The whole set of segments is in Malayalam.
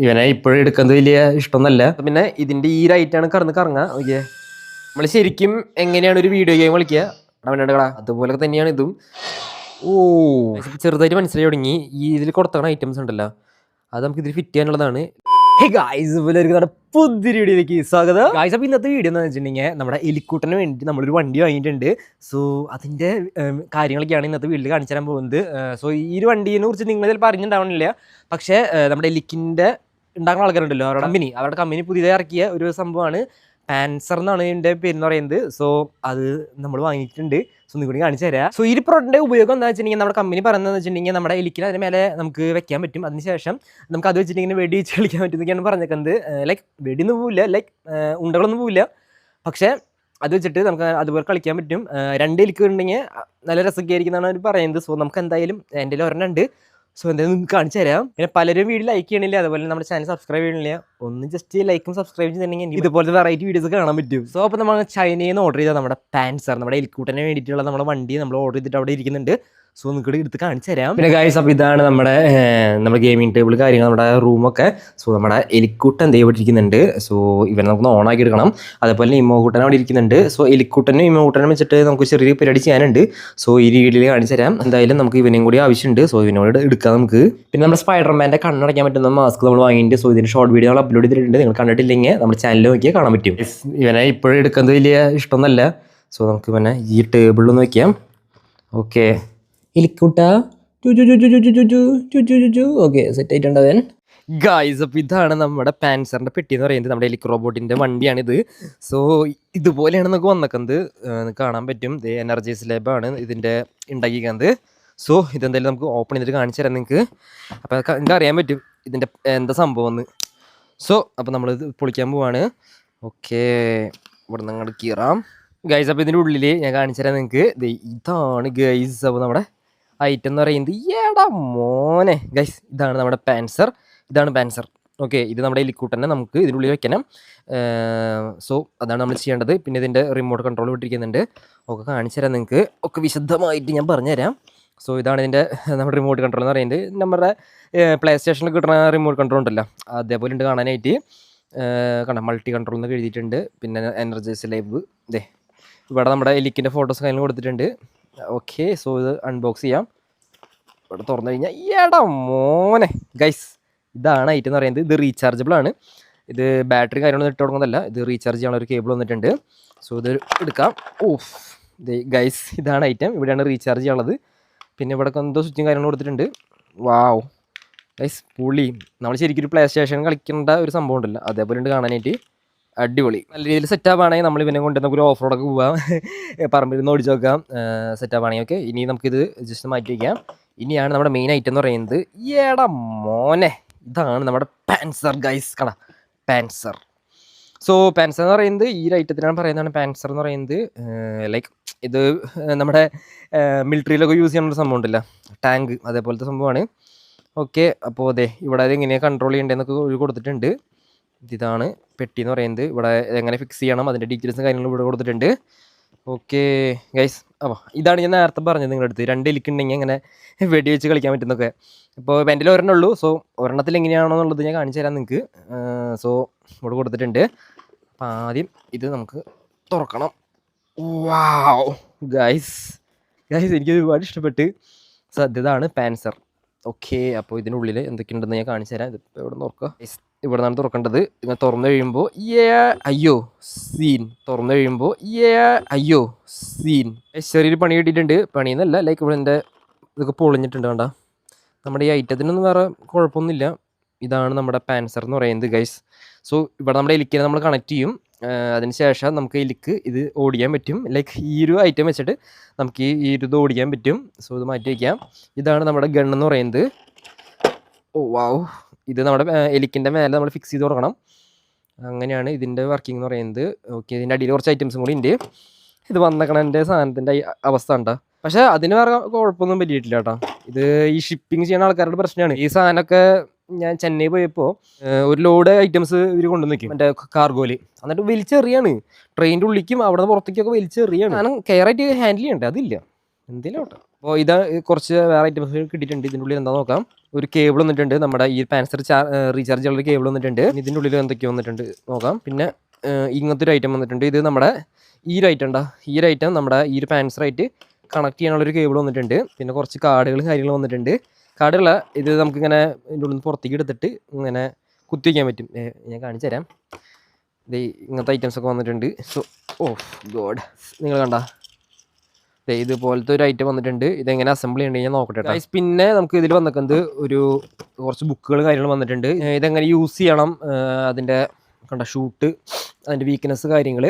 ഇവനെ ഇപ്പോഴും എടുക്കുന്നത് വലിയ ഇഷ്ടമൊന്നല്ല. പിന്നെ ഇതിന്റെ ഈ റൈറ്റാണ് കറങ്ങുക. ഓക്കെ, നമ്മൾ ശരിക്കും എങ്ങനെയാണ് ഒരു വീഡിയോ ഗെയിം കളിക്കുക അവനുണ്ട് കടാ, അതുപോലെ തന്നെയാണ് ഇതും. ഓ, ചെറുതായിട്ട് മനസ്സിലായി തുടങ്ങി. ഈ ഇതിൽ കൊടുത്തണ ഐറ്റംസ് ഉണ്ടല്ലോ, അത് നമുക്ക് ഇതിൽ ഫിറ്റ് ചെയ്യാനുള്ളതാണ്. പുതിയ വീഡിയോയിലേക്ക് സ്വാഗതം ഗായ്സ്. അപ്പോൾ ഇന്നത്തെ വീഡിയോ എന്ന് വെച്ചിട്ടുണ്ടെങ്കിൽ നമ്മുടെ എലിക്കൂട്ടന് വേണ്ടി നമ്മളൊരു വണ്ടി വാങ്ങിയിട്ടുണ്ട്. സോ അതിൻ്റെ കാര്യങ്ങളൊക്കെയാണ് ഇന്നത്തെ വീട്ടിൽ കാണിച്ചു തരാൻ പോകുന്നത്. സോ ഈ ഒരു വണ്ടീനെ കുറിച്ച് നിങ്ങൾ ചിലപ്പോൾ അറിഞ്ഞിട്ടുണ്ടാവണില്ല. പക്ഷേ നമ്മുടെ എലിക്കിൻ്റെ ഉണ്ടാക്കുന്ന ആൾക്കാരുണ്ടല്ലോ, അവരുടെ കമ്പനി പുതിയതായി ഇറക്കിയ ഒരു സംഭവമാണ് പാൻസർ എന്നാണ് ഇതിൻ്റെ പേരെന്ന് പറയുന്നത്. സോ അത് നമ്മൾ വാങ്ങിയിട്ടുണ്ട്. സോ നിങ്ങൾ കൂടി കാണിച്ചു തരാം. സോ ഈ പ്രോഡക്റ്റിൻ്റെ ഉപയോഗം എന്താ വെച്ചിട്ടുണ്ടെങ്കിൽ നമ്മുടെ കമ്പനി പറയുന്നതെന്ന് വെച്ചിട്ടുണ്ടെങ്കിൽ നമ്മുടെ എലിക്കിന് അതിന് മേലെ നമുക്ക് വെക്കാൻ പറ്റും. അതിനുശേഷം നമുക്ക് അത് വെച്ചിട്ടുണ്ടെങ്കിൽ വെടി വെച്ച് കളിക്കാൻ പറ്റും എന്നൊക്കെയാണ് പറഞ്ഞേക്കുന്നത്. ലൈക്ക് വെടിയൊന്നും പോവില്ല, ലൈക്ക് ഉണ്ടകളൊന്നും പോവില്ല. പക്ഷേ അത് വെച്ചിട്ട് നമുക്ക് അതുപോലെ കളിക്കാൻ പറ്റും. 2 എലിക്ക് ഉണ്ടെങ്കിൽ നല്ല രസമൊക്കെ ആയിരിക്കുന്നതാണ് അവർ പറയുന്നത്. സോ നമുക്ക് എന്തായാലും എൻ്റെ ഒരെണ്ണം ഉണ്ട്. സോ എന്തായാലും നിങ്ങൾക്ക് കാണിച്ചു തരാം. പിന്നെ പലരും വീഡിയോ ലൈക്ക് ചെയ്യണില്ല, അതുപോലെ നമ്മുടെ ചാനൽ സബ്സ്ക്രൈബ് ചെയ്യണില്ല. ഒന്ന് ജസ്റ്റ് ലൈക്കും സബ്സ്ക്രൈബ് ചെയ്തിട്ടുണ്ടെങ്കിൽ ഇതുപോലത്തെ വെറൈറ്റി വീഡിയോസ് കാണാൻ പറ്റും. സോ അപ്പോൾ നമ്മൾ ചൈനയിൽ നിന്ന് ഓർഡർ ചെയ്താൽ നമ്മുടെ പാൻസർ, നമ്മുടെ എലിക്കൂട്ടന് വേണ്ടിയിട്ടുള്ള നമ്മുടെ വണ്ടി നമ്മൾ ഓർഡർ ചെയ്തിട്ട് അവിടെ ഇരിക്കുന്നുണ്ട്. സോ നിങ്ങൾക്ക് എടുത്ത് കാണിച്ചു തരാം. പിന്നെ ഗൈസ്, അപ്പോൾ ഇതാണ് നമ്മുടെ ഗെയിമിംഗ് ടേബിൾ കാര്യങ്ങൾ, നമ്മുടെ റൂമൊക്കെ. സോ നമ്മുടെ എലിക്കൂട്ടൻ എന്ത് ചെയ്തിരിക്കുന്നുണ്ട്. സോ ഇവനെ നമുക്ക് ഓണാക്കി എടുക്കണം. അതേപോലെ ഇമോകൂട്ടൻ അവിടെ ഇരിക്കുന്നുണ്ട്. സോ എലിക്കൂട്ടനും ഇമോകൂട്ടനും വെച്ചിട്ട് നമുക്ക് ചെറിയൊരു പരിപാടി ചെയ്യാനുണ്ട്. സോ ഈ രീതിയിൽ കാണിച്ചു തരാം. എന്തായാലും നമുക്ക് ഇവനെയും കൂടി ആവശ്യമുണ്ട്. സോ ഇവനോട് എടുക്കാം നമുക്ക്. പിന്നെ നമ്മുടെ സ്പൈഡർമാൻ്റെ കണ്ണടയ്ക്കാൻ പറ്റുന്ന മാസ്ക് നമ്മൾ വാങ്ങിയിട്ട്, സോ ഇതിൻ്റെ ഷോർട്ട് വീഡിയോ നമ്മൾ അപ്ലോഡ് ചെയ്തിട്ടുണ്ട്. നിങ്ങൾ കണ്ടിട്ടില്ലെങ്കിൽ നമ്മുടെ ചാനലിൽ നോക്കിയാൽ കാണാൻ പറ്റും. ഇവനെ ഇപ്പോഴും എടുക്കുന്നത് വലിയ ഇഷ്ടമൊന്നല്ല. സോ നമുക്ക് ഇവനെ ഈ ടേബിളിലൊന്ന് വയ്ക്കാം. ഓക്കെ, എലിക്കൂട്ട ഓക്കെ, സെറ്റ് ആയിട്ടുണ്ടാവൻ ഗായ്സ്. അപ്പോൾ ഇതാണ് നമ്മുടെ പാൻസറിൻ്റെ പെട്ടി എന്ന് പറയുന്നത്. നമ്മുടെ എലിക് റോബോട്ടിൻ്റെ വണ്ടിയാണിത്. സോ ഇതുപോലെയാണ് നമുക്ക് വന്നേക്കുന്നത്, കാണാൻ പറ്റും. എനർജൈസ് ലാബാണ് ഇതിൻ്റെ ഉണ്ടാക്കിയിരിക്കുന്നത്. സോ ഇതെന്തായാലും നമുക്ക് ഓപ്പൺ ചെയ്തിട്ട് കാണിച്ചു തരാം നിങ്ങൾക്ക്. അപ്പോൾ നിങ്ങൾക്ക് അറിയാൻ പറ്റും ഇതിൻ്റെ എന്താ സംഭവം എന്ന്. സോ അപ്പോൾ നമ്മളിത് പൊളിക്കാൻ പോവാണ്. ഓക്കെ, ഇവിടെ നിന്ന് അങ്ങോട്ട് കീറാം ഗൈസ്. അപ്പോൾ ഇതിൻ്റെ ഉള്ളിൽ ഞാൻ കാണിച്ചു തരാം നിങ്ങൾക്ക്. ഇതാണ് ഗൈസ്. അപ്പോൾ നമ്മുടെ ഐറ്റം എന്ന് പറയുന്നത് ഏടാ മോനെ ഗൈസ്, ഇതാണ് നമ്മുടെ പാൻസർ. ഇതാണ് പാൻസർ. ഓക്കെ, ഇത് നമ്മുടെ എലിക്കൂട്ടനെ നമുക്ക് ഇതിനുള്ളിൽ വെക്കണം. സോ അതാണ് നമ്മൾ ചെയ്യേണ്ടത്. പിന്നെ ഇതിൻ്റെ റിമോട്ട് കൺട്രോൾ വിട്ടിരിക്കുന്നുണ്ട്. ഒക്കെ കാണിച്ചു തരാം നിങ്ങൾക്ക്, ഒക്കെ വിശദമായിട്ട് ഞാൻ പറഞ്ഞുതരാം. സോ ഇതാണ് ഇതിൻ്റെ നമ്മുടെ റിമോട്ട് കൺട്രോൾ എന്ന് പറയുന്നത്. നമ്മുടെ പ്ലേ സ്റ്റേഷനിൽ കിട്ടുന്ന റിമോട്ട് കൺട്രോൾ ഉണ്ടല്ലോ, അതേപോലെ ഉണ്ട് കാണാനായിട്ട്. കണ്ട മൾട്ടി കൺട്രോൾ എന്ന് എഴുതിയിട്ടുണ്ട്. പിന്നെ എനർജൈസ് ലൈവ് ഇവിടെ നമ്മുടെ എലിക്കിൻ്റെ ഫോട്ടോസ് കാര്യങ്ങൾ കൊടുത്തിട്ടുണ്ട്. ഓക്കെ, സോ ഇത് അൺബോക്സ് ചെയ്യാം. ഇവിടെ തുറന്നു കഴിഞ്ഞാൽ ഏടാ മോനെ ഗൈസ്, ഇതാണ് ഐറ്റം എന്ന് പറയുന്നത്. ഇത് റീചാർജബിൾ ആണ്. ഇത് ബാറ്ററി കാര്യങ്ങളൊന്നും ഇട്ട് കൊടുക്കുന്നതല്ല, ഇത് റീചാർജ് ചെയ്യാനുള്ള ഒരു കേബിൾ വന്നിട്ടുണ്ട്. സോ ഇത് എടുക്കാം. ഓഫ് ഗൈസ്, ഇതാണ് ഐറ്റം. ഇവിടെയാണ് റീചാർജ് ചെയ്യാനുള്ളത്. പിന്നെ ഇവിടെ എന്തോ സ്വിച്ചും കാര്യങ്ങളും കൊടുത്തിട്ടുണ്ട്. വാവ് ഗൈസ്, പുളി. നമ്മൾ ശരിക്കും ഒരു പ്ലേ സ്റ്റേഷൻ കളിക്കേണ്ട ഒരു സംഭവം ഉണ്ടല്ലോ, അതേപോലെ ഉണ്ട് കാണാനായിട്ട്. അടിപൊളി. നല്ല രീതിയിൽ സെറ്റപ്പ് ആണെങ്കിൽ നമ്മൾ ഇവനെ കൊണ്ട് നമുക്കൊരു ഓഫ് റോഡൊക്കെ പോവാം, പറമ്പിൽ നിന്ന് ഓടിച്ച് നോക്കാം. സെറ്റപ്പ് ആണെങ്കിൽ ഓക്കെ. ഇനി നമുക്കിത് ജസ്റ്റ് മാറ്റി വയ്ക്കാം. ഇനിയാണ് നമ്മുടെ മെയിൻ ഐറ്റം എന്ന് പറയുന്നത്. ഏടാ മോനെ, ഇതാണ് നമ്മുടെ പാൻസർ ഗൈസ്. കട പാൻസർ. സോ പാൻസർ എന്ന് പറയുന്നത് ഈ ഒരു ഐറ്റത്തിനാണ് പറയുന്നതാണ് പാൻസർ എന്ന് പറയുന്നത്. ലൈക്ക് ഇത് നമ്മുടെ മിലിറ്ററിയിലൊക്കെ യൂസ് ചെയ്യാനുള്ള സംഭവം ഉണ്ടല്ലോ, ടാങ്ക്, അതേപോലത്തെ സംഭവമാണ്. ഓക്കെ, അപ്പോൾ അതെ ഇവിടെ അത് എങ്ങനെയാണ് കൺട്രോൾ ചെയ്യേണ്ടതെന്നൊക്കെ കൊടുത്തിട്ടുണ്ട്. ഇതാണ് പെട്ടി എന്ന് പറയുന്നത്. ഇവിടെ എങ്ങനെ ഫിക്സ് ചെയ്യണം അതിൻ്റെ ഡീറ്റെയിൽസും കാര്യങ്ങളും ഇവിടെ കൊടുത്തിട്ടുണ്ട്. ഓക്കെ ഗൈസ്, അപ്പോൾ ഇതാണ് ഞാൻ നേരത്തെ പറഞ്ഞത് നിങ്ങളുടെ അടുത്ത്. 2 എലിക്കുണ്ടെങ്കിൽ അങ്ങനെ വെടി വെച്ച് കളിക്കാൻ പറ്റുന്നൊക്കെ. ഇപ്പോൾ എൻ്റെ ഒരെണ്ണം ഉള്ളൂ. സോ ഒരെണ്ണത്തിൽ എങ്ങനെയാണോ എന്നുള്ളത് ഞാൻ കാണിച്ചു തരാം നിങ്ങൾക്ക്. സോ ഇവിടെ കൊടുത്തിട്ടുണ്ട്. അപ്പോൾ ആദ്യം ഇത് നമുക്ക് തുറക്കണം. വാവ് ഗൈസ്, എനിക്ക് ഒരുപാട് ഇഷ്ടപ്പെട്ട്. സോ ഇതാണ് പാൻസർ. ഓക്കെ, അപ്പോൾ ഇതിനുള്ളിൽ എന്തൊക്കെയുണ്ടെന്ന് ഞാൻ കാണിച്ചു തരാം. ഇതിപ്പോൾ ഇവിടെ നോക്കുക. ഇവിടെ നിന്നാണ് തുറക്കേണ്ടത്. ഇങ്ങനെ തുറന്നു കഴിയുമ്പോൾ അയ്യോ സീൻ, തുറന്നു കഴിയുമ്പോൾ അയ്യോ സീൻ. ചെറിയൊരു പണി കിട്ടിയിട്ടുണ്ട്. പണിയെന്നല്ല, ലൈക്ക് ഇവിടെ എൻ്റെ ഇതൊക്കെ പൊളിഞ്ഞിട്ടുണ്ട്. കണ്ട നമ്മുടെ ഈ ഐറ്റത്തിനൊന്നും വേറെ കുഴപ്പമൊന്നുമില്ല. ഇതാണ് നമ്മുടെ പാൻസർ എന്ന് പറയുന്നത് ഗൈസ്. സോ ഇവിടെ നമ്മുടെ എലിക്കിനെ നമ്മൾ കണക്ട് ചെയ്യും. അതിനുശേഷം നമുക്ക് എലിക്ക് ഇത് ഓടിക്കാൻ പറ്റും. ലൈക്ക് ഈ ഒരു ഐറ്റം വെച്ചിട്ട് നമുക്ക് ഈ ഇത് ഓടിക്കാൻ പറ്റും. സോ ഇത് മാറ്റി വയ്ക്കാം. ഇതാണ് നമ്മുടെ ഗണ്ണെന്ന് പറയുന്നത്. ഓ വാവ്, ഇത് നമ്മുടെ എലിക്കിൻ്റെ മേലെ നമ്മൾ ഫിക്സ് ചെയ്ത് കൊടുക്കണം. അങ്ങനെയാണ് ഇതിൻ്റെ വർക്കിംഗ് എന്ന് പറയുന്നത്. ഓക്കെ, ഇതിൻ്റെ അടിയിൽ കുറച്ച് ഐറ്റംസും കൂടി ഉണ്ട്. ഇത് വന്നേക്കണതിൻ്റെ സാധനത്തിൻ്റെ അവസ്ഥ ഉണ്ടോ, പക്ഷേ അതിന് വേറെ കുഴപ്പമൊന്നും പറ്റിയിട്ടില്ല കേട്ടോ. ഇത് ഈ ഷിപ്പിംഗ് ചെയ്യുന്ന ആൾക്കാരുടെ പ്രശ്നമാണ്. ഈ സാധനമൊക്കെ ഞാൻ ചെന്നൈ പോയപ്പോൾ ഒരു ലോഡ് ഐറ്റംസ് ഇവർ കൊണ്ടുവന്ന് വയ്ക്കും എൻ്റെ കാർഗോയിൽ. എന്നിട്ട് വലിച്ചെറിയാണ്, ട്രെയിനിൻ്റെ ഉള്ളിലേക്കും അവിടെ നിന്ന് പുറത്തേക്കൊക്കെ വലിച്ചെറിയാണ്. കാരണം കെയറായിട്ട് ഹാൻഡിൽ ചെയ്യണ്ടേ, അതില്ല. എന്തെങ്കിലും കേട്ടോ. അപ്പോൾ ഇത് കുറച്ച് വേറെ ഐറ്റംസ് കിട്ടിയിട്ടുണ്ട്. ഇതിൻ്റെ ഉള്ളിൽ എന്താ നോക്കാം. ഒരു കേബിൾ വന്നിട്ടുണ്ട്, നമ്മുടെ ഈ പാൻസർ റീചാർജ് ഉള്ള കേബിൾ വന്നിട്ടുണ്ട്. ഇതിൻ്റെ ഉള്ളിൽ എന്തൊക്കെയോ വന്നിട്ടുണ്ട് നോക്കാം. പിന്നെ ഇങ്ങനത്തെ ഒരു ഐറ്റം വന്നിട്ടുണ്ട്. ഇത് നമ്മുടെ ഈ ഒരു ഐറ്റം ഉണ്ടാ, ഈ ഒരു ഐറ്റം നമ്മുടെ ഈ ഒരു പാൻസറായിട്ട് കണക്ട് ചെയ്യാനുള്ളൊരു കേബിൾ വന്നിട്ടുണ്ട്. പിന്നെ കുറച്ച് കാർഡുകൾ കാര്യങ്ങൾ വന്നിട്ടുണ്ട്. കാർഡുള്ള ഇത് നമുക്കിങ്ങനെ ഇതിൻ്റെ ഉള്ളിൽ നിന്ന് പുറത്തേക്ക് എടുത്തിട്ട് ഇങ്ങനെ കുത്തി വയ്ക്കാൻ പറ്റും. ഞാൻ കാണിച്ചു തരാം. ഇത് ഇങ്ങനത്തെ ഐറ്റംസൊക്കെ വന്നിട്ടുണ്ട്. സോ ഓ ഗോഡ്, നിങ്ങൾ കണ്ട ഇതുപോലത്തെ ഒരു ഐറ്റം വന്നിട്ടുണ്ട്. ഇതെങ്ങനെ അസംബിൾ ചെയ്യണമെങ്കിൽ ഞാൻ നോക്കട്ടെ ഗൈസ്. പിന്നെ നമുക്ക് ഇതിൽ വന്നിക്കുന്നത് ഒരു കുറച്ച് ബുക്കുകൾ കാര്യങ്ങൾ വന്നിട്ടുണ്ട്. ഇതെങ്ങനെ യൂസ് ചെയ്യണം, അതിൻ്റെ കണ്ട ഷൂട്ട്, അതിൻ്റെ വീക്ക്നെസ് കാര്യങ്ങൾ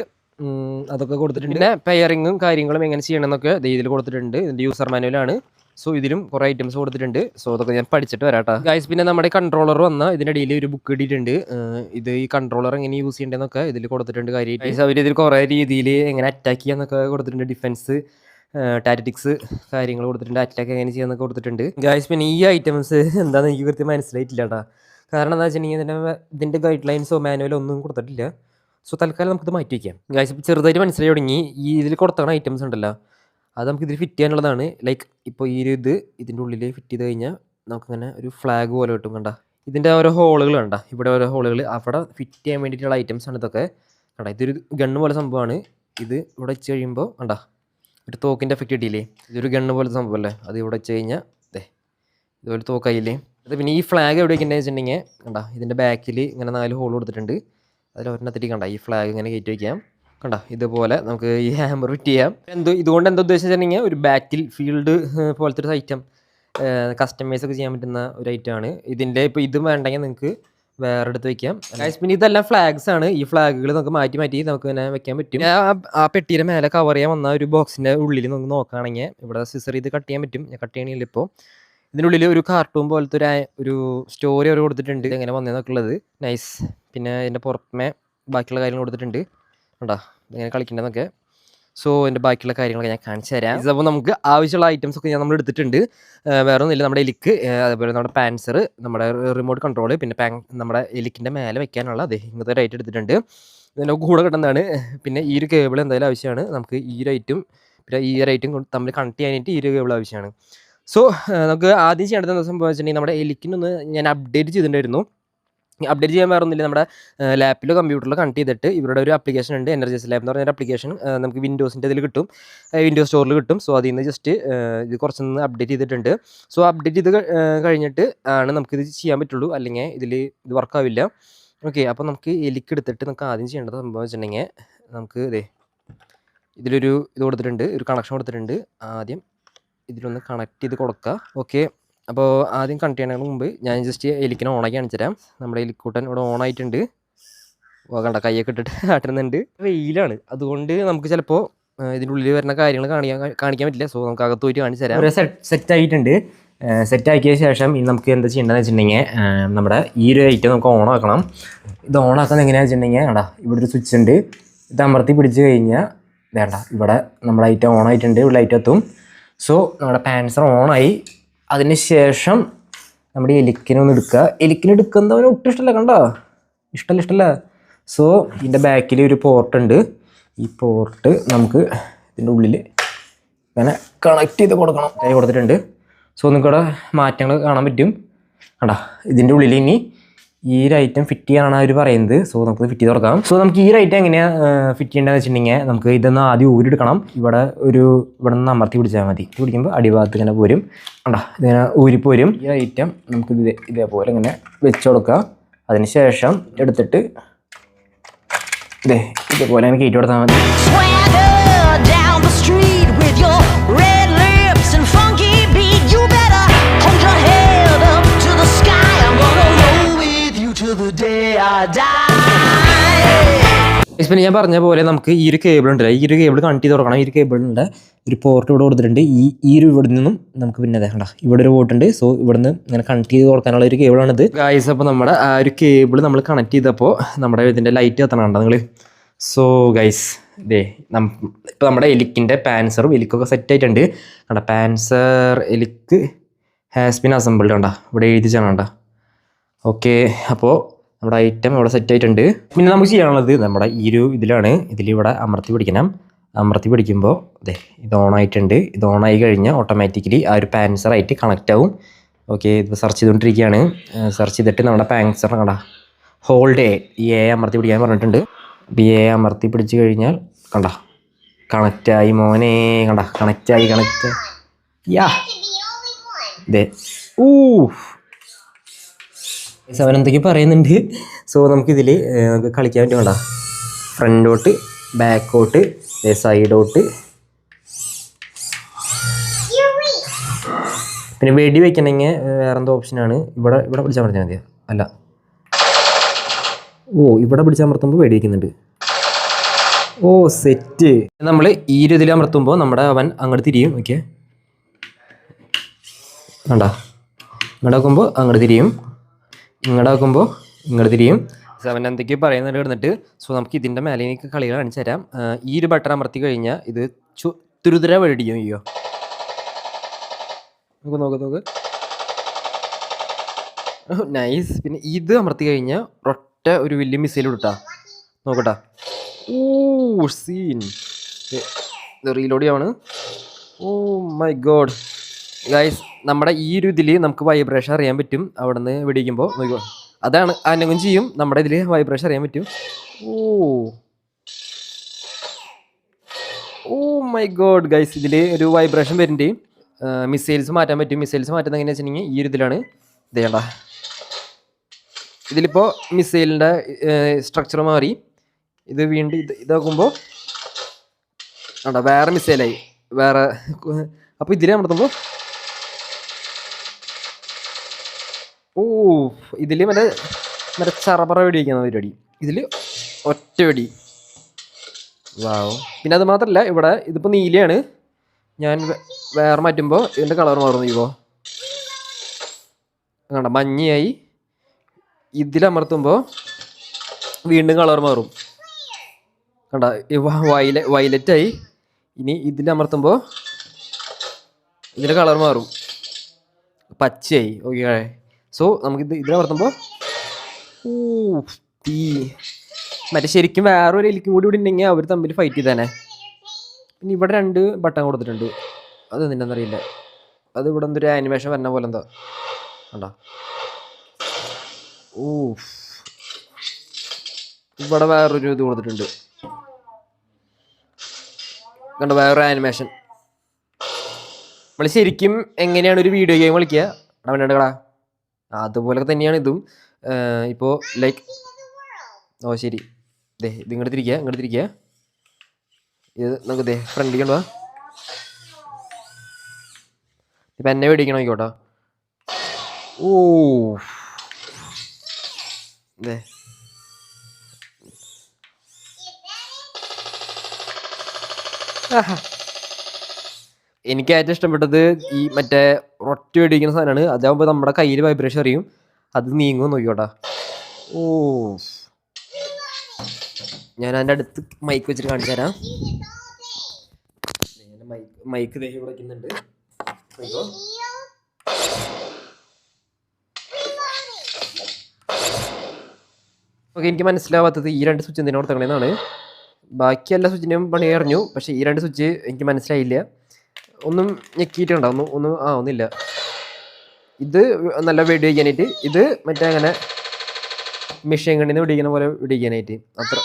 അതൊക്കെ കൊടുത്തിട്ടുണ്ട്. പിന്നെ പെയറിങ്ങും കാര്യങ്ങളും എങ്ങനെ ചെയ്യണം എന്നൊക്കെ ഇതിൽ കൊടുത്തിട്ടുണ്ട്. ഇതിൻ്റെ യൂസർ മാനുവലാണ്. സോ ഇതിലും കുറേ ഐറ്റംസ് കൊടുത്തിട്ടുണ്ട്. സോ അതൊക്കെ ഞാൻ പഠിച്ചിട്ട് വരാട്ടോ ഗൈസ്. പിന്നെ നമ്മുടെ കൺട്രോളർ വന്ന ഇതിനിടയിൽ ഒരു ബുക്ക് ഇട്ടിട്ടുണ്ട്. ഇത് ഈ കൺട്രോളർ എങ്ങനെ യൂസ് ചെയ്യേണ്ടതെന്നൊക്കെ ഇതിൽ കൊടുത്തിട്ടുണ്ട്. കാര്യമായിട്ട് അവർ ഇതിൽ കുറേ രീതിയിൽ എങ്ങനെ അറ്റാക്ക് ചെയ്യാന്നൊക്കെ കൊടുത്തിട്ടുണ്ട്. ഡിഫൻസ്, ടാറ്റിക്സ് കാര്യങ്ങൾ കൊടുത്തിട്ടുണ്ട്. അറ്റാക്ക് എങ്ങനെ ചെയ്യാന്നൊക്കെ കൊടുത്തിട്ടുണ്ട് ഗൈസ്. പിന്നെ ഈ ഐറ്റംസ് എന്താണെന്ന് എനിക്ക് കൃത്യം മനസ്സിലായിട്ടില്ല കേട്ടോ. കാരണം എന്താ വെച്ചിട്ടുണ്ടെങ്കിൽ ഇതിൻ്റെ ഗൈഡ് ലൈൻസോ മാനുവലോ ഒന്നും കൊടുത്തിട്ടില്ല. സോ തൽക്കാലം നമുക്കിത് മാറ്റി വയ്ക്കാം ഗൈസ്. ചെറുതായിട്ട് മനസ്സിലായി തുടങ്ങി. ഈ ഇതിൽ കൊടുത്തണ ഐറ്റംസ് ഉണ്ടല്ലോ, അത് നമുക്ക് ഇതിൽ ഫിറ്റ് ചെയ്യാനുള്ളതാണ്. ലൈക്ക് ഇപ്പോൾ ഈ ഒരു ഇതിൻ്റെ ഉള്ളിൽ ഫിറ്റ് ചെയ്ത് കഴിഞ്ഞാൽ നമുക്കിങ്ങനെ ഒരു ഫ്ലാഗ് പോലെ കിട്ടും. കണ്ട ഇതിൻ്റെ ഓരോ ഹോളുകൾ കണ്ട, ഇവിടെ ഓരോ ഹോളുകൾ, അവിടെ ഫിറ്റ് ചെയ്യാൻ വേണ്ടിയിട്ടുള്ള ഐറ്റംസ് ആണ് ഇതൊക്കെ. കണ്ട ഇതൊരു ഗണ്ണ് പോലെ സംഭവമാണ്. ഇത് ഇവിടെ വെച്ച് കഴിയുമ്പോൾ കണ്ട ഒരു തോക്കിൻ്റെ എഫക്റ്റ് കിട്ടിയില്ലേ, ഇതൊരു ഗണ്ണ് പോലത്തെ സംഭവമല്ലേ. അത് ഇവിടെ വെച്ച് കഴിഞ്ഞാൽ ഇതുപോലെ തോക്കായില്ലേ. അത് പിന്നെ ഈ ഫ്ലാഗ് എവിടെ വയ്ക്കേണ്ടതെന്ന് വെച്ചിട്ടുണ്ടെങ്കിൽ കണ്ട ഇതിൻ്റെ ബാക്കിൽ ഇങ്ങനെ 4 ഹോൾ കൊടുത്തിട്ടുണ്ട്. അതിൽ ഒരെണ്ണത്തിലേക്ക് കണ്ട ഈ ഫ്ലാഗ് ഇങ്ങനെ കയറ്റി വയ്ക്കാം. കണ്ട ഇതുപോലെ നമുക്ക് ഈ ഹാമർ ഫിറ്റ് ചെയ്യാം. ഇതുകൊണ്ട് എന്താ ഉദ്ദേശിച്ചിട്ടുണ്ടെങ്കിൽ ഒരു ബാറ്റിൽ ഫീൽഡ് പോലത്തെ ഒരു ഐറ്റം കസ്റ്റമൈസ് ഒക്കെ ചെയ്യാൻ പറ്റുന്ന ഒരു ഐറ്റമാണ്. ഇതിൻ്റെ ഇപ്പോൾ ഇത് വേണ്ടെങ്കിൽ നിങ്ങൾക്ക് വേറെ എടുത്ത് വെക്കാം. പിന്നെ ഇതെല്ലാം ഫ്ലാഗ്സ് ആണ്. ഈ ഫ്ലാഗുകൾ നമുക്ക് മാറ്റി നമുക്ക് ഇങ്ങനെ വെക്കാൻ പറ്റും. ആ പെട്ടിയുടെ മേലെ കവർ ചെയ്യാൻ വന്ന ഒരു ബോക്സിൻ്റെ ഉള്ളിൽ നമുക്ക് നോക്കുകയാണെങ്കിൽ ഇവിടെ സിസർ ചെയ്ത് കട്ട് ചെയ്യാൻ പറ്റും. ഞാൻ കട്ട് ചെയ്യണില്ല ഇപ്പോൾ. ഇതിനുള്ളിൽ ഒരു കാർട്ടൂൺ പോലത്തെ ഒരു സ്റ്റോറി അവർ കൊടുത്തിട്ടുണ്ട്, എങ്ങനെ വന്നതെന്നൊക്കെ ഉള്ളത്. നൈസ്. പിന്നെ ഇതിൻ്റെ പുറമെ ബാക്കിയുള്ള കാര്യങ്ങൾ കൊടുത്തിട്ടുണ്ട്. ഉണ്ടോ ഇങ്ങനെ കളിക്കേണ്ടതെന്നൊക്കെ. സോ എൻ്റെ ബാക്കിയുള്ള കാര്യങ്ങളൊക്കെ ഞാൻ കാണിച്ചു തരാം. അപ്പോൾ നമുക്ക് ആവശ്യമുള്ള ഐറ്റംസ് ഒക്കെ നമ്മൾ എടുത്തിട്ടുണ്ട്. വേറെ ഒന്നുമില്ല, നമ്മുടെ എലിക്ക്, അതേപോലെ നമ്മുടെ പാൻസർ, നമ്മുടെ റിമോട്ട് കൺട്രോൾ, പിന്നെ നമ്മുടെ എലിക്കിൻ്റെ മേലെ വെക്കാനുള്ള ഇങ്ങനത്തെ ഒരു ഐറ്റം എടുത്തിട്ടുണ്ട്. ഇതിൻ്റെ കൂടെ കിട്ടുന്നതാണ്. പിന്നെ ഈ ഒരു കേബിൾ എന്തായാലും ആവശ്യമാണ് നമുക്ക്. ഈ ഒരു ഐറ്റും പിന്നെ ഈ ഒരു ഐറ്റും തമ്മിൽ കണക്ട് ചെയ്യാനായിട്ട് ഈ ഒരു കേബിൾ ആവശ്യമാണ്. സോ നമുക്ക് ആദ്യം ചെയ്യേണ്ടത് എന്താ സംഭവം വെച്ചിട്ടുണ്ടെങ്കിൽ നമ്മുടെ എലിക്കിനൊന്ന് ഞാൻ അപ്ഡേറ്റ് ചെയ്തിട്ടുണ്ടായിരുന്നു. അപ്ഡേറ്റ് ചെയ്യാൻ വേറെ ഒന്നുമില്ല, നമ്മുടെ ലാപ്പിലോ കമ്പ്യൂട്ടറിലോ കണക്ട് ചെയ്തിട്ട് ഇവരുടെ ഒരു ആപ്ലിക്കേഷൻ ഉണ്ട്, എനർജൈസ് ലാബ് എന്ന് പറഞ്ഞൊരു ആപ്ലിക്കേഷൻ. നമുക്ക് വിൻഡോസിൻ്റെ ഇതിൽ കിട്ടും, വിൻഡോസ് സ്റ്റോറിൽ കിട്ടും. സോ അതിൽ നിന്ന് ജസ്റ്റ് ഇത് കുറച്ചൊന്ന് അപ്ഡേറ്റ് ചെയ്തിട്ടുണ്ട്. സോ അപ്ഡേറ്റ് ചെയ്ത് കഴിഞ്ഞിട്ട് ആണ് നമുക്കിത് ചെയ്യാൻ പറ്റുള്ളൂ, അല്ലെങ്കിൽ ഇത് വർക്കാവില്ല. ഓക്കെ, അപ്പോൾ നമുക്ക് എലിക്ക് എടുത്തിട്ട് നമുക്ക് ആദ്യം ചെയ്യേണ്ടത് സംഭവം വെച്ചിട്ടുണ്ടെങ്കിൽ നമുക്ക് ഇതിലൊരു ഇത് കൊടുത്തിട്ടുണ്ട്, ഒരു കണക്ഷൻ കൊടുത്തിട്ടുണ്ട്. ആദ്യം ഇതിലൊന്ന് കണക്ട് ചെയ്ത് കൊടുക്കുക. ഓക്കെ, അപ്പോൾ ആദ്യം കണക്ട് ചെയ്യുന്നതിന് മുമ്പ് ഞാൻ ജസ്റ്റ് എലിക്കിനെ ഓണാക്കി കാണിച്ചു തരാം. നമ്മുടെ എലിക്കൂട്ടൻ ഇവിടെ ഓണായിട്ടുണ്ട്. കണ്ട കൈയൊക്കെ ഇട്ടിട്ട് ആട്ടുന്നുണ്ട്. വെയിലാണ്, അതുകൊണ്ട് നമുക്ക് ചിലപ്പോൾ ഇതിൻ്റെ ഉള്ളിൽ വരുന്ന കാര്യങ്ങൾ കാണിക്കാൻ പറ്റില്ല. സോ നമുക്ക് അകത്ത് പോയിട്ട് കാണിച്ചു തരാം. ഒരു സെറ്റ് ആയിട്ടുണ്ട്. സെറ്റ് ആക്കിയ ശേഷം ഇനി നമുക്ക് എന്താ ചെയ്യേണ്ടതെന്ന് വെച്ചിട്ടുണ്ടെങ്കിൽ നമ്മുടെ ഈ ഒരു ഐറ്റം നമുക്ക് ഓണാക്കണം. ഇത് ഓണാക്കുന്നത് എങ്ങനെയാണെന്ന് വെച്ചിട്ടുണ്ടെങ്കിൽ കണ്ടാ ഇവിടെ ഒരു സ്വിച്ച് ഉണ്ട്. ഇത് അമർത്തി പിടിച്ച് കഴിഞ്ഞാൽ വേണ്ട ഇവിടെ നമ്മുടെ ഐറ്റം ഓണായിട്ടുണ്ട്. ഇവിടെ ലൈറ്റ് എത്തും. സോ നമ്മുടെ പാൻസർ ഓണായി. അതിന് ശേഷം നമ്മുടെ എലിക്കിനൊന്ന് എടുക്കുക. എലിക്കിന് എടുക്കുന്നവന് ഒട്ടും ഇഷ്ടമല്ല, കണ്ടോ ഇഷ്ടമല്ല. സോ ഇതിൻ്റെ ബാക്കിൽ ഒരു പോർട്ട് ഉണ്ട്. ഈ പോർട്ട് നമുക്ക് ഇതിൻ്റെ ഉള്ളിൽ ഇങ്ങനെ കണക്ട് ചെയ്ത് കൊടുക്കണം. കൊടുത്തിട്ടുണ്ട്. സോ നിങ്ങൾക്കിവിടെ മാറ്റങ്ങൾ കാണാൻ പറ്റും. കണ്ടോ ഇതിൻ്റെ ഉള്ളിൽ ഇനി ഈ ഒരു ഐറ്റം ഫിറ്റ് ചെയ്യാനാണ് അവർ പറയുന്നത്. സോ നമുക്ക് ഫിറ്റ് ചെയ്ത് കൊടുക്കാം. സോ നമുക്ക് ഈ ഒരു ഐറ്റം എങ്ങനെയാണ് ഫിറ്റ് ചെയ്യേണ്ടതെന്ന് വെച്ചിട്ടുണ്ടെങ്കിൽ നമുക്ക് ഇതൊന്ന് ആദ്യം ഊരിയെടുക്കണം. ഇവിടെ നിന്ന് അമർത്തി പിടിച്ചാൽ മതി. പിടിക്കുമ്പോൾ അടിഭാഗത്ത് ഇങ്ങനെ പോരും. കണ്ടോ ഇതിങ്ങനെ ഊരിപ്പോരും. ഈ ഐറ്റം നമുക്ക് ഇതേപോലെ ഇങ്ങനെ വെച്ച് കൊടുക്കുക. അതിന് ശേഷം എടുത്തിട്ട് ഇതേപോലെ ഇങ്ങനെ കയറ്റി കൊടുത്താൽ മതി. പിന്നെ ഞാൻ പറഞ്ഞ പോലെ നമുക്ക് ഈ ഒരു കേബിൾ ഉണ്ടല്ലോ, ഈ ഒരു കേബിൾ കണക്ട് ചെയ്ത് കൊടുക്കണം. ഈ ഒരു കേബിളിൻ്റെ ഒരു പോർട്ട് ഇവിടെ കൊടുത്തിട്ടുണ്ട്. ഈ ഒരു ഇവിടെ നിന്നും നമുക്ക് പിന്നെ കണ്ട ഇവിടെ ഒരു പോർട്ട് ഉണ്ട്. സോ ഇവിടുന്ന് ഇങ്ങനെ കണക്ട് ചെയ്ത് കൊടുക്കാനുള്ള ഒരു കേബിളാണിത് ഗൈസ്. അപ്പോൾ നമ്മുടെ ആ ഒരു കേബിൾ നമ്മൾ കണക്ട് ചെയ്തപ്പോൾ നമ്മുടെ ഇതിൻ്റെ ലൈറ്റ് കത്തണം കണ്ടോ നിങ്ങൾ. സോ ഗൈസ് ഇപ്പോൾ നമ്മുടെ എലിക്കിൻ്റെ പാൻസറും എലിക്കൊക്കെ സെറ്റ് ആയിട്ടുണ്ട്. കണ്ട പാൻസർ എലിക്ക് ഹാസ് ബീൻ അസംബിൾഡ് കണ്ട ഇവിടെ എഴുതി കണ്ട. ഓക്കെ, അപ്പോൾ നമ്മുടെ ഐറ്റം ഇവിടെ സെറ്റ് ആയിട്ടുണ്ട്. പിന്നെ നമുക്ക് ചെയ്യാനുള്ളത് നമ്മുടെ ഈ ഒരു ഇതിലാണ്. ഇതിലിവിടെ അമർത്തി പിടിക്കണം. അമർത്തി പിടിക്കുമ്പോൾ അതെ ഇത് ഓണായിട്ടുണ്ട്. ഇത് ഓണായി കഴിഞ്ഞാൽ ഓട്ടോമാറ്റിക്കലി ആ ഒരു പാൻസറായിട്ട് കണക്റ്റ് ആവും. ഓക്കെ, ഇത് സെർച്ച് ചെയ്തുകൊണ്ടിരിക്കുകയാണ്. സെർച്ച് ചെയ്തിട്ട് നമ്മുടെ പാൻസർ കണ്ട ഹോൾഡ് എ അമർത്തി പിടിക്കാൻ പറഞ്ഞിട്ടുണ്ട്. അപ്പോൾ എ അമർത്തി പിടിച്ച് കഴിഞ്ഞാൽ കണ്ട കണക്റ്റായി മോനെ, കണ്ട കണക്റ്റായി യാ ദേ അവനെന്തൊക്കെ പറയുന്നുണ്ട്. സോ നമുക്കിതിൽ നമുക്ക് കളിക്കാൻ വേണ്ടി വേണ്ട ഫ്രണ്ടോട്ട് ബാക്കോട്ട് സൈഡോട്ട് പിന്നെ വെടി വെക്കണമെങ്കിൽ വേറെന്തോ ഓപ്ഷനാണ്. ഇവിടെ പിടിച്ചാൽ അമർത്തിയാൽ മതിയോ? അല്ല, ഇവിടെ പിടിച്ചമർത്തുമ്പോൾ വെടി വയ്ക്കുന്നുണ്ട്. സെറ്റ്. നമ്മൾ ഈ രീതിയിൽ അമർത്തുമ്പോൾ നമ്മുടെ അവൻ അങ്ങോട്ട് തിരിയും. ഓക്കെ, കണ്ട ഇങ്ങോട്ട് ആക്കുമ്പോൾ അങ്ങോട്ട് തിരിയും, ഇങ്ങോട്ട് ആക്കുമ്പോൾ ഇങ്ങോട്ട് തിരിയും. അവൻ എന്തൊക്കെയോ പറയുന്നുണ്ട് കിടന്നിട്ട്. സോ നമുക്ക് ഇതിൻ്റെ മേലേക്ക് കളികൾ കാണിച്ചു തരാം. ഈ ഒരു ബട്ടൺ അമർത്തി കഴിഞ്ഞാൽ ഇത് തുരുതുര വെടിയും ചെയ്യോ. നോക്ക് നൈസ്. പിന്നെ ഇത് അമർത്തി കഴിഞ്ഞാൽ ഒറ്റ ഒരു വലിയ മിസൈൽ ഇട്ടാ നോക്കട്ടാ. സീൻ റീലോഡ് ആണ്. മൈ ഗോഡ് ഗൈസ്, നമ്മുടെ ഈ ഒരു ഇതിൽ നമുക്ക് വൈബ്രേഷൻ അറിയാൻ പറ്റും. അവിടെ നിന്ന് വെടിക്കുമ്പോൾ നോക്കിക്കോ, അതാണ് അനങ്ങും ചെയ്യും. നമ്മുടെ ഇതിൽ വൈബ്രേഷൻ അറിയാൻ പറ്റും. മൈ ഗോഡ് ഗൈസ്, ഇതിൽ ഒരു വൈബ്രേഷൻ വരുന്നുണ്ട്. മിസൈൽസ് മാറ്റാൻ പറ്റും. മിസൈൽസ് മാറ്റുന്നത് എങ്ങനെയാണെന്ന് വെച്ചിട്ടുണ്ടെങ്കിൽ ഈ ഒരു ഇതിലാണ്. ഇതേണ്ട ഇതിലിപ്പോൾ മിസൈലിൻ്റെ സ്ട്രക്ചർ മാറി. ഇത് വീണ്ടും ഇതാക്കുമ്പോൾ ആണ്ടാ വേറെ മിസൈലായി വേറെ. അപ്പോൾ ഇതിൽ അമർത്തുമ്പോൾ ഇതിൽ മറ്റേ ചറപറ വെടി വയ്ക്കുന്ന പരിപാടി. ഇതിൽ ഒറ്റ വെടി. വാവ്. പിന്നെ അത് മാത്രമല്ല, ഇവിടെ ഇതിപ്പോൾ നീലയാണ്. ഞാൻ വേറെ മാറ്റുമ്പോൾ ഇതിൻ്റെ കളർ മാറുന്നു. ഇപ്പോൾ കണ്ട മഞ്ഞയായി. ഇതിലമർത്തുമ്പോൾ വീണ്ടും കളർ മാറും. കണ്ട വയലറ്റായി. ഇനി ഇതിലമർത്തുമ്പോൾ ഇതിൻ്റെ കളർ മാറും, പച്ചയായി. ഓക്കെ, സോ നമുക്കിത് ഇതിലമർത്തുമ്പോൾ തീ മറ്റേ ശരിക്കും വേറൊരു എലിക്കും കൂടി ഇവിടെ ഉണ്ടെങ്കിൽ അവർ തമ്മിൽ ഫൈറ്റ് ചെയ്തേനെ. ഇനി ഇവിടെ 2 ബട്ടൺ കൊടുത്തിട്ടുണ്ട്. അത് എന്തിനാണെന്നറിയില്ല. അത് ഇവിടെ എന്തൊരു ആനിമേഷൻ വരുന്ന പോലെ എന്താ കണ്ടോ. ഇവിടെ വേറൊരു ഇത് കൊടുത്തിട്ടുണ്ട് കണ്ടോ, വേറൊരു ആനിമേഷൻ. നമ്മൾ ശരിക്കും എങ്ങനെയാണ് ഒരു വീഡിയോ ഗെയിം കളിക്കുക അവൻ്റെ കടാ, അതുപോലെ തന്നെയാണ് ഇതും. ഇപ്പോൾ ലൈക്ക് ശരി ഇത് ഇങ്ങോട്ട് തിരിക്കുക. ഇത് നമുക്ക് ഫ്രണ്ടിൽ കൊണ്ടുപോവാ. ഇപ്പം എന്നെ മേടിക്കണം നോക്കിക്കോട്ടോ. എനിക്ക് ഏറ്റവും ഇഷ്ടപ്പെട്ടത് ഈ മറ്റേ ഒറ്റ വെടിക്കുന്ന സാധനമാണ്. അതാകുമ്പോൾ നമ്മുടെ കയ്യിൽ വൈബ്രേഷൻ അറിയും, അത് നീങ്ങും നോക്കിക്കോട്ടാ. ഞാൻ അതിൻ്റെ അടുത്ത് മൈക്ക് വെച്ചിട്ട് കാണിച്ചു തരാം. മൈക്ക് ദേഹം വിളിക്കുന്നുണ്ട്. ഓക്കെ, എനിക്ക് മനസ്സിലാവാത്തത് ഈ 2 സ്വിച്ച് എന്തിനാ കൊടുത്തണെന്നാണ്. ബാക്കി എല്ലാ സ്വിച്ചിൻ്റെയും പണി അറിഞ്ഞു, പക്ഷേ ഈ 2 സ്വിച്ച് എനിക്ക് മനസ്സിലായില്ല. ഒന്നും ഞെക്കിയിട്ടുണ്ടാവുന്നു, ഒന്നുമില്ല. ഇത് നല്ല വെടി വയ്ക്കാനായിട്ട്, ഇത് മറ്റേ അങ്ങനെ മെഷീൻ കണ്ണിന്ന് വെടിക്കുന്ന പോലെ വെടിക്കാനായിട്ട്. അത്ര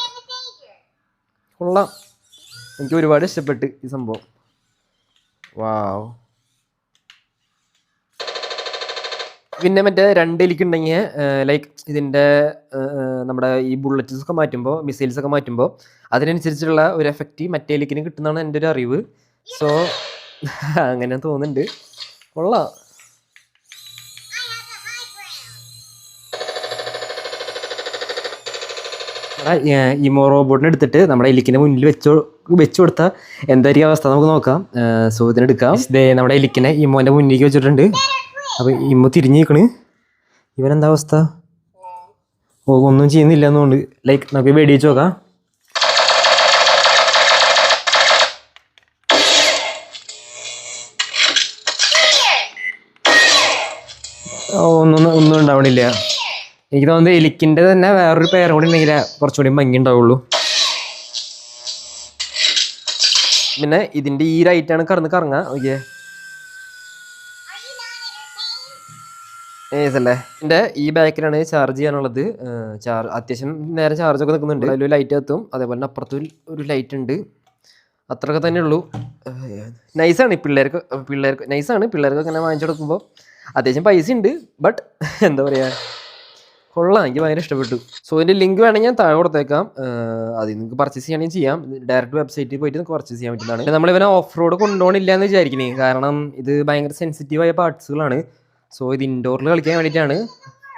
കൊള്ളാം, എനിക്ക് ഒരുപാട് ഇഷ്ടപ്പെട്ട് ഈ സംഭവം. വാവ്. പിന്നെ മറ്റേ 2 എലിക്കുണ്ടെങ്കിൽ ലൈക്ക് ഇതിൻ്റെ നമ്മുടെ ഈ ബുള്ളറ്റ്സ് ഒക്കെ മാറ്റുമ്പോൾ, മിസൈൽസ് ഒക്കെ മാറ്റുമ്പോൾ അതിനനുസരിച്ചുള്ള ഒരു എഫക്റ്റ് മറ്റേ എലിക്കിന് കിട്ടുന്നതാണ് എൻ്റെ ഒരു അറിവ്. സോ അങ്ങനെ തോന്നുന്നുണ്ട്. കൊള്ളാം. ഇമോ റോബോട്ടിനെ എടുത്തിട്ട് നമ്മുടെ എലിക്കിൻ്റെ മുന്നിൽ വെച്ച് കൊടുത്താൽ എന്തായിരിക്കും അവസ്ഥ നമുക്ക് നോക്കാം. സോ ഇതിനെടുക്കാം. നമ്മുടെ എലിക്കിനെ ഇമോൻ്റെ മുന്നിലേക്ക് വെച്ചിട്ടുണ്ട്. അപ്പോൾ ഇമ്മ തിരിഞ്ഞ് നിൽക്കണ്. ഇവനെന്താ അവസ്ഥ? ഒന്നും ചെയ്യുന്നില്ല എന്നുകൊണ്ട് ലൈക്ക് നമുക്ക് വെടിയിച്ച് നോക്കാം. ഒന്നും ഉണ്ടാവണില്ല. എനിക്ക് തോന്നുന്നത് എലിക്കിൻ്റെ തന്നെ വേറൊരു പേരും കൂടി ഉണ്ടെങ്കിൽ കുറച്ചുകൂടി ഭംഗി ഉണ്ടാവുള്ളൂ. പിന്നെ ഇതിൻ്റെ ഈ ലൈറ്റാണ് കറങ്ങുക. ഓക്കെ ഏസല്ലേ. എൻ്റെ ഈ ബാക്കിലാണ് ചാർജ് ചെയ്യാനുള്ളത്. അത്യാവശ്യം നേരെ ചാർജൊക്കെ നിൽക്കുന്നുണ്ട്. അതിൽ ലൈറ്റ് എത്തും. അതേപോലെ തന്നെ അപ്പുറത്ത് ഒരു ലൈറ്റ് ഉണ്ട്. അത്രയൊക്കെ തന്നെ ഉള്ളൂ. നൈസാണ് പിള്ളേർക്ക് നൈസാണ്. പിള്ളേർക്ക് അങ്ങനെ വാങ്ങിച്ചു കൊടുക്കുമ്പോൾ അത്യാവശ്യം പൈസ ഉണ്ട്. ബട്ട് എന്താ പറയുക, കൊള്ളാം. എനിക്ക് ഭയങ്കര ഇഷ്ടപ്പെട്ടു. സോ ഇതിൻ്റെ ലിങ്ക് വേണമെങ്കിൽ ഞാൻ താഴെ കൊടുത്തേക്കാം. അത് നിങ്ങൾക്ക് പർച്ചേസ് ചെയ്യണമെങ്കിൽ ചെയ്യാം. ഡയറക്റ്റ് വെബ്സൈറ്റിൽ പോയിട്ട് നിങ്ങൾക്ക് പർച്ചേസ് ചെയ്യാൻ പറ്റുന്നതാണ്. നമ്മളിവനെ ഓഫ് റോഡ് കൊണ്ടുപോകണില്ല എന്ന് വിചാരിക്കണേ. കാരണം ഇത് ഭയങ്കര സെൻസിറ്റീവായ പാർട്സുകളാണ്. സോ ഇത് ഇൻഡോറിൽ കളിക്കാൻ വേണ്ടിയിട്ടാണ്,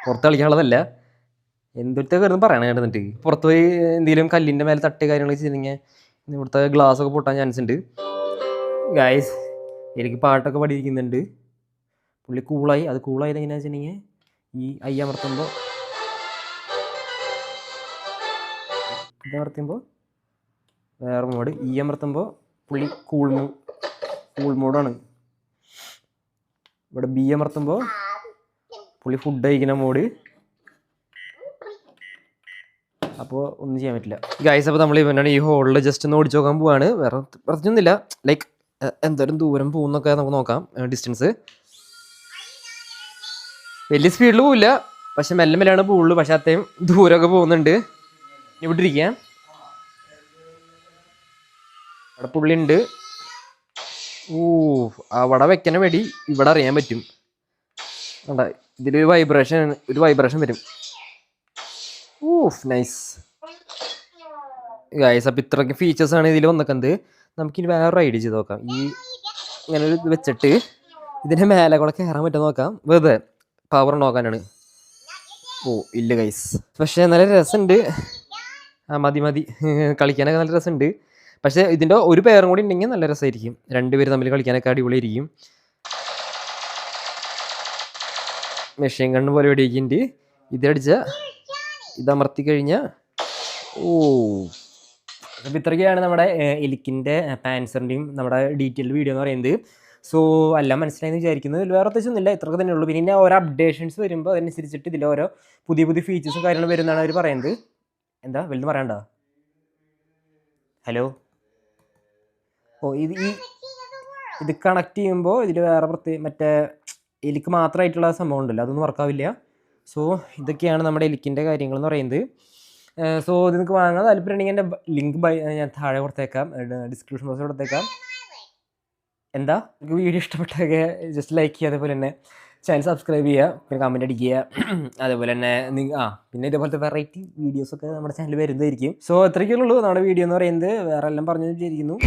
പുറത്ത് കളിക്കാനുള്ളതല്ല. എന്തൊക്കെ വരുന്നു പറയണേ എന്നിട്ട് പുറത്ത് പോയി എന്തെങ്കിലും കല്ലിൻ്റെ മേലെ തട്ട് കാര്യങ്ങൾ ചെയ്തിട്ടുണ്ടെങ്കിൽ ഇവിടുത്തെ ഗ്ലാസ് ഒക്കെ പൊട്ടാൻ ചാൻസ് ഉണ്ട്. ഗൈസ് എനിക്ക് പാട്ടൊക്കെ പഠിക്കുന്നുണ്ട്. പുള്ളി കൂളായി. അത് കൂളായത് എങ്ങനെയാണെന്ന് വെച്ചിട്ടുണ്ടെങ്കിൽ ഈ അമർത്തുമ്പോൾ ഇതമർത്തുമ്പോൾ വേറെ മോഡ്, അമർത്തുമ്പോൾ പുള്ളി കൂൾ മോഡാണ്. ഇവിടെ ബി അമർത്തുമ്പോൾ പുള്ളി ഫുഡ് കഴിക്കുന്ന മോഡ്. അപ്പോൾ ഒന്നും ചെയ്യാൻ പറ്റില്ല ഗൈസ്. അപ്പോൾ നമ്മൾ ഇവനാണ് ഈ ഹോളിൽ ജസ്റ്റ് ഒന്ന് ഓടിച്ചു നോക്കാൻ പോവാണ്. വേറെ പ്രശ്നമൊന്നുമില്ല. ലൈക്ക് എന്തോരം ദൂരം പോകുന്നൊക്കെ നമുക്ക് നോക്കാം. ഡിസ്റ്റൻസ് വലിയ സ്പീഡിൽ പോവില്ല, പക്ഷെ മെല്ലെ മെല്ലാണ് പോകുള്ളൂ. പക്ഷെ അത്രയും ദൂരമൊക്കെ പോകുന്നുണ്ട്. ഇവിടെ ഇരിക്കാം. അവിടെ പുള്ളിയുണ്ട്. അവിടെ വെക്കണ വെടി ഇവിടെ അറിയാൻ പറ്റും. വേണ്ട, ഇതിലൊരു വൈബ്രേഷൻ വരും. Nice guys. അപ്പം ഇത്രയ്ക്ക് ഫീച്ചേഴ്സാണ് ഇതിൽ വന്നിക്കുന്നത്. നമുക്കിനി വേറൊരു ഐഡിയ ചെയ്ത് നോക്കാം. ഇങ്ങനെ ഒരു ഇത് വെച്ചിട്ട് ഇതിൻ്റെ മേലെ കൂടെ കയറാൻ പറ്റുമോ നോക്കാം. വെറുതെ പവർ നോക്കാനാണ്. ഇല്ല ഗൈസ്. പക്ഷേ നല്ല രസമുണ്ട്. മതി കളിക്കാനൊക്കെ നല്ല രസമുണ്ട്. പക്ഷേ ഇതിൻ്റെ ഒരു പേരും കൂടി ഉണ്ടെങ്കിൽ നല്ല രസമായിരിക്കും. രണ്ടുപേരും തമ്മിൽ കളിക്കാനൊക്കെ അടിപൊളിയായിരിക്കും. മെഷീൻ ഗണ്ണ് പോലെ വെടിയിക്കുന്നുണ്ട്. ഇതടിച്ച ഇതമർത്തി കഴിഞ്ഞാൽ അപ്പോൾ ഇത്രയൊക്കെയാണ് നമ്മുടെ എലിക്കിൻ്റെ പാൻസറിൻ്റെയും നമ്മുടെ ഡീറ്റെയിൽ വീഡിയോ എന്ന് പറയുന്നത്. സോ എല്ലാം മനസ്സിലായെന്ന് വിചാരിക്കുന്നത്. ഇതിൽ വേറെ അത്യാവശ്യമൊന്നുമില്ല, ഇത്രയൊക്കെ തന്നെ ഉള്ളൂ. പിന്നെ ഓരോ അപ്ഡേഷൻസ് വരുമ്പോൾ അതനുസരിച്ചിട്ട് ഇതിൽ ഓരോ പുതിയ ഫീച്ചേഴ്സും കാര്യങ്ങളും വരുന്നതാണ് അവർ പറയുന്നത്. എന്താ വലുത് പറയണ്ട? ഹലോ. ഇത് കണക്ട് ചെയ്യുമ്പോൾ ഇതിൽ വേറെ മറ്റേ എലിക്ക് മാത്രമായിട്ടുള്ള സംഭവം ഉണ്ടല്ലോ, അതൊന്നും വർക്കാവില്ല. സോ ഇതൊക്കെയാണ് നമ്മുടെ എലിക്കിൻ്റെ കാര്യങ്ങൾ എന്ന് പറയുന്നത്. സോ ഇത് നിങ്ങൾക്ക് വാങ്ങാൻ താല്പര്യമുണ്ടെങ്കിൽ എൻ്റെ ലിങ്ക് ഞാൻ താഴെ കൊടുത്തേക്കാം, ഡിസ്ക്രിപ്ഷൻ ബോക്സിൽ കൊടുത്തേക്കാം. എന്താ നിങ്ങൾക്ക് വീഡിയോ ഇഷ്ടപ്പെട്ടൊക്കെ ജസ്റ്റ് ലൈക്ക് ചെയ്യുക, അതേപോലെ തന്നെ ചാനൽ സബ്സ്ക്രൈബ് ചെയ്യുക, പിന്നെ കമൻറ്റ് അടിക്കുക. അതേപോലെ തന്നെ പിന്നെ ഇതേപോലത്തെ വെറൈറ്റി വീഡിയോസൊക്കെ നമ്മുടെ ചാനൽ വരുന്നതായിരിക്കും. സോ അത്രയ്ക്കുള്ളൂ നമ്മുടെ വീഡിയോ എന്ന് പറയുന്നത്. വേറെ എല്ലാം പറഞ്ഞു വിചാരിക്കുന്നു.